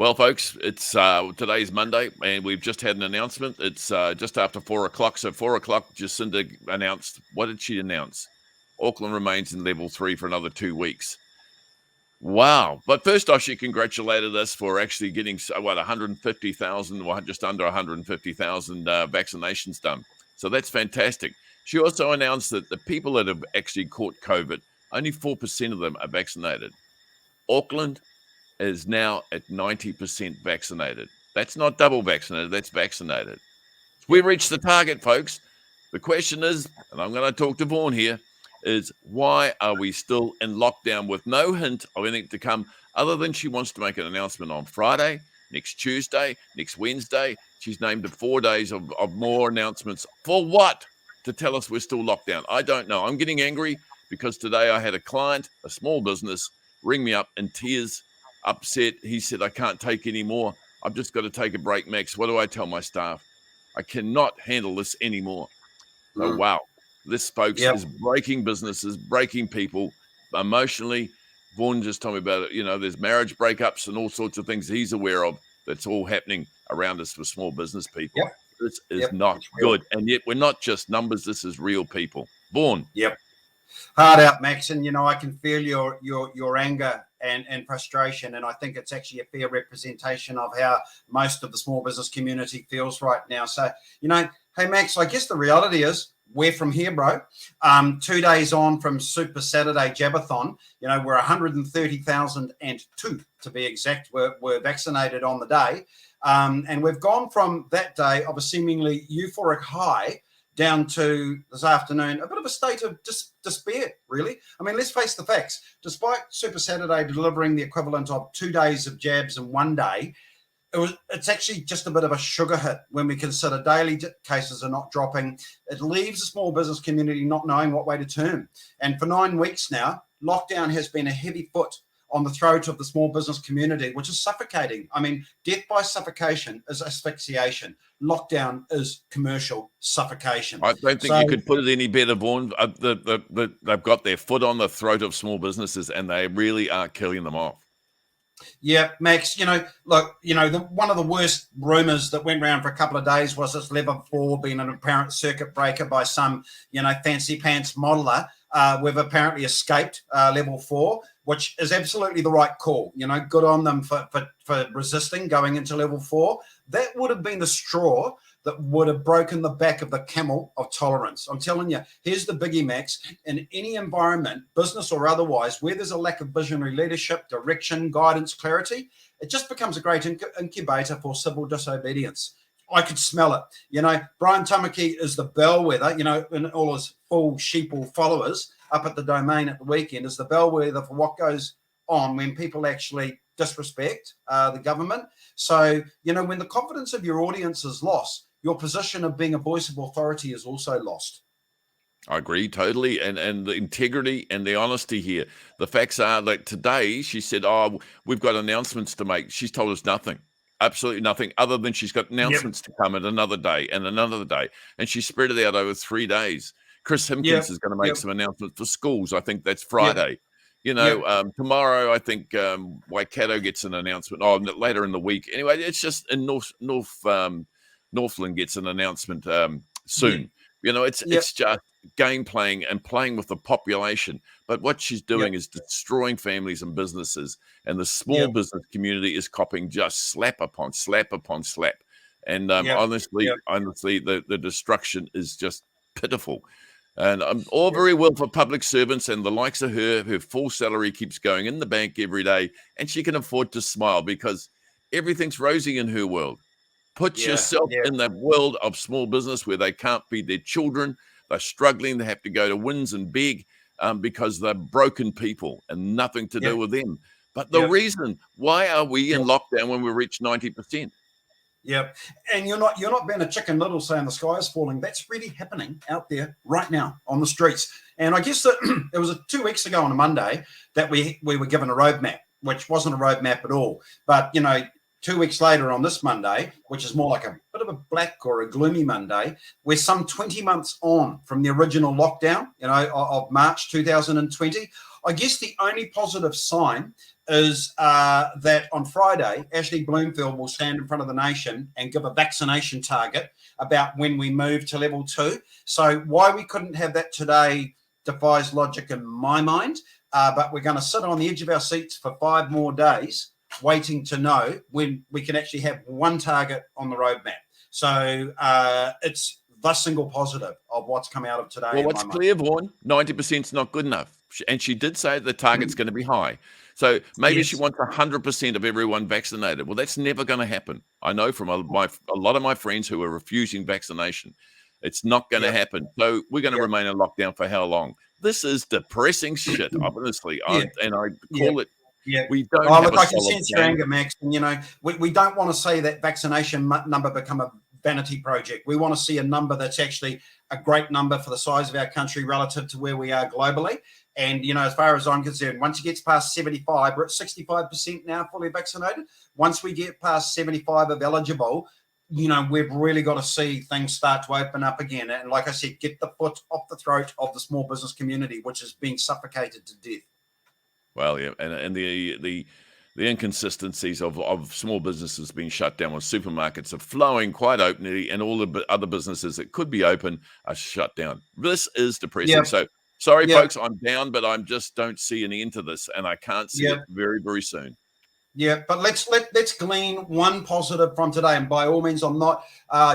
Well, folks, it's today's Monday, and we've just had an announcement. It's just after 4 o'clock. So 4 o'clock, Jacinda announced. What did she announce? Auckland remains in level 3 for another 2 weeks. Wow! But first off, she congratulated us for actually getting 150,000, or just under 150,000 vaccinations done. So that's fantastic. She also announced that the people that have actually caught COVID, only 4% of them are vaccinated. Auckland is now at 90% vaccinated. That's not double vaccinated, that's vaccinated. We reached the target, folks. The question is, and I'm going to talk to Vaughan here, is why are we still in lockdown with no hint of anything to come other than she wants to make an announcement on Friday, next Tuesday, next Wednesday. She's named 4 days of more announcements. For what? To tell us we're still locked down. I don't know. I'm getting angry because today I had a client, a small business, ring me up in tears, upset. He said, I can't take any more. I've just got to take a break, Max. What do I tell my staff? I cannot handle this anymore. So, wow, this, folks, is breaking businesses, breaking people emotionally. Vaughan just told me about it. You know, there's marriage breakups and all sorts of things he's aware of that's all happening around us for small business people. This is not good. And yet we're not just numbers. This is real people. Vaughan. Hard out, Max. And, you know, I can feel your anger and frustration. And I think it's actually a fair representation of how most of the small business community feels right now. So, you know, hey, Max, I guess the reality is we're from here, bro. 2 days on from Super Saturday Jabathon, you know, we're 130,002 to be exact. We're vaccinated on the day. And we've gone from that day of a seemingly euphoric high down to this afternoon, a bit of a state of despair, really. I mean, let's face the facts. Despite Super Saturday delivering the equivalent of 2 days of jabs in 1 day, it's actually just a bit of a sugar hit when we consider daily cases are not dropping. It leaves the small business community not knowing what way to turn. And for 9 weeks now, lockdown has been a heavy foot on the throat of the small business community, which is suffocating. I mean, death by suffocation is asphyxiation. Lockdown is commercial suffocation. I don't think you could put it any better, Vaughan. They've got their foot on the throat of small businesses, and they really are killing them off. Yeah, Max, you know, look, you know, one of the worst rumours that went around for a couple of days was this level 4 being an apparent circuit breaker by some, you know, fancy pants modeler. We've apparently escaped level 4, which is absolutely the right call. You know, good on them for resisting going into level 4. That would have been the straw that would have broken the back of the camel of tolerance. I'm telling you, here's the biggie, Max. In any environment, business or otherwise, where there's a lack of visionary leadership, direction, guidance, clarity, it just becomes a great incubator for civil disobedience. I could smell it. You know, Brian Tamaki is the bellwether, you know, and all his full sheeple followers up at the domain at the weekend is the bellwether for what goes on when people actually disrespect the government. So, you know, when the confidence of your audience is lost, your position of being a voice of authority is also lost. I agree totally. And the integrity and the honesty here. The facts are that today she said, oh, we've got announcements to make. She's told us nothing. Absolutely nothing other than she's got announcements to come at another day and another day. And she spread it out over 3 days. Chris Himkins is going to make some announcements for schools. I think that's Friday. You know, tomorrow, I think Waikato gets an announcement. Oh, later in the week. Anyway, it's just in Northland gets an announcement soon. You know, it's just game playing and playing with the population. But what she's doing is destroying families and businesses. And the small business community is copying just slap upon slap upon slap. And honestly, the destruction is just pitiful. And all very well for public servants and the likes of her full salary keeps going in the bank every day, and she can afford to smile because everything's rosy in her world. Put yourself in the world of small business where they can't feed their children. They're struggling. They have to go to Wins and beg because they're broken people and nothing to do with them. But the reason, why are we in lockdown when we reach 90%? Yep. And you're not being a chicken little saying the sky is falling. That's really happening out there right now on the streets. And I guess that it was 2 weeks ago on a Monday that we were given a roadmap, which wasn't a roadmap at all. But, you know, 2 weeks later on this Monday, which is more like a bit of a black or a gloomy Monday, we're some 20 months on from the original lockdown, you know, of March 2020. I guess the only positive sign is that on Friday, Ashley Bloomfield will stand in front of the nation and give a vaccination target about when we move to level 2. So why we couldn't have that today defies logic in my mind, but we're going to sit on the edge of our seats for 5 more days waiting to know when we can actually have one target on the roadmap. So it's the single positive of what's come out of today. Well, what's clear, Vaughan, 90% is not good enough. And she did say the target's going to be high. So maybe she wants 100% of everyone vaccinated. Well, that's never going to happen. I know from a lot of my friends who are refusing vaccination. It's not going to happen. So we're going to remain in lockdown for how long? This is depressing shit, honestly. And I call it. Yeah, we don't. Look, I can sense your anger, Max. And we don't want to see that vaccination number become a vanity project. We want to see a number that's actually a great number for the size of our country relative to where we are globally. And, as far as I'm concerned, once it gets past 75, we're at 65% now fully vaccinated. Once we get past 75 of eligible, we've really got to see things start to open up again. And like I said, get the foot off the throat of the small business community, which is being suffocated to death. Well, yeah, and the inconsistencies of small businesses being shut down when supermarkets are flowing quite openly and all the other businesses that could be open are shut down. This is depressing. Yep. So sorry, folks, I'm down, but I just don't see an end to this, and I can't see it very, very soon. Yeah, but let's glean one positive from today. And by all means, I'm not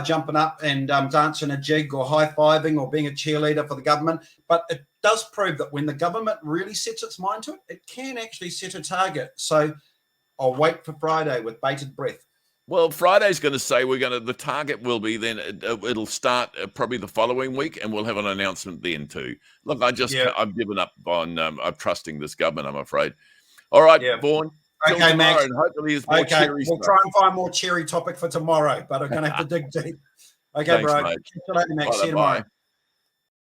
jumping up and dancing a jig or high-fiving or being a cheerleader for the government. But it does prove that when the government really sets its mind to it, it can actually set a target. So I'll wait for Friday with bated breath. Well, Friday's going to say the target will be then, it'll start probably the following week, and we'll have an announcement then too. Look, I've given up on trusting this government, I'm afraid. All right, Vaughan. Okay, Max. And hopefully there's more cheery we'll try and find more cheery topic for tomorrow, but I'm going to have to dig deep. Okay, Thanks, bro. mate. Catch you later, Max. See you tomorrow.